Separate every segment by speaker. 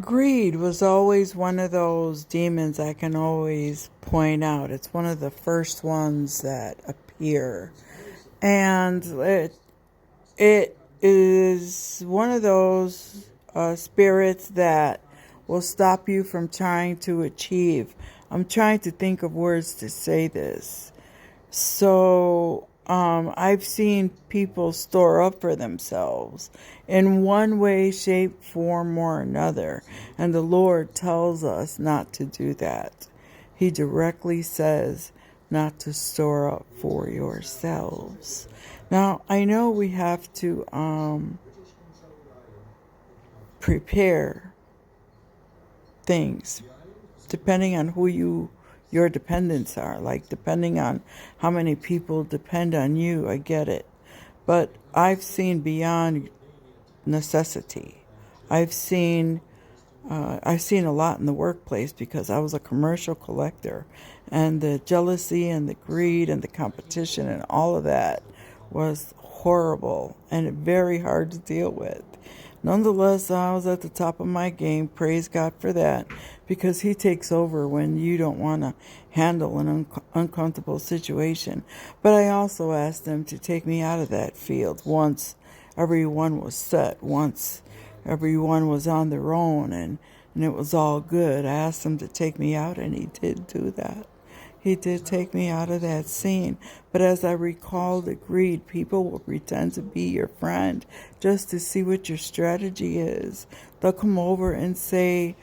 Speaker 1: Greed was always one of those demons I can always point out. It's one of the first ones that appear. And it is one of those spirits that will stop you from trying to achieve. I'm trying to think of words to say this. So I've seen people store up for themselves in one way, shape, form, or another. And the Lord tells us not to do that. He directly says not to store up for yourselves. Now, I know we have to prepare things depending on who your dependents are, like depending on how many people depend on you. I get it, but I've seen beyond necessity. I've seen a lot in the workplace because I was a commercial collector, and the jealousy and the greed and the competition and all of that was horrible and very hard to deal with. Nonetheless, I was at the top of my game. Praise God for that, because He takes over when you don't want to handle an uncomfortable situation. But I also asked Him to take me out of that field once everyone was set, once everyone was on their own and it was all good. I asked Him to take me out, and He did do that. He did take me out of that scene. But as I recall the greed, people will pretend to be your friend just to see what your strategy is. They'll come over and say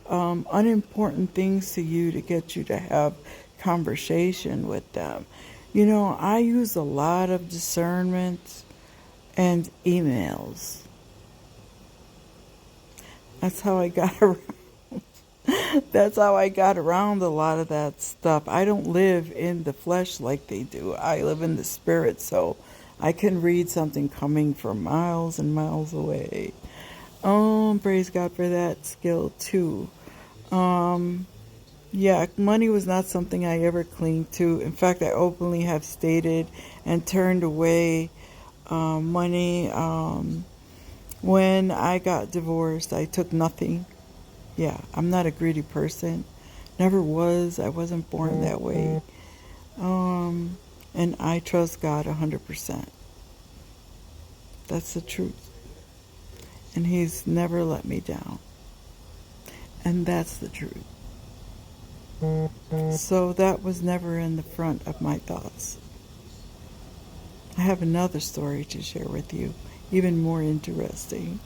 Speaker 1: unimportant things to you to get you to have conversation with them. You know, I use a lot of discernment and emails. That's how I got around. That's how I got around a lot of that stuff. I don't live in the flesh like they do. I live in the spirit, so I can read something coming from miles and miles away. Praise God for that skill too. Yeah, money was not something I ever clinged to. In fact, I openly have stated and turned away money. When I got divorced, I took nothing. Yeah, I'm not a greedy person. Never was. I wasn't born that way. And I trust God 100%. That's the truth. And He's never let me down. And that's the truth. So that was never in the front of my thoughts. I have another story to share with you, even more interesting.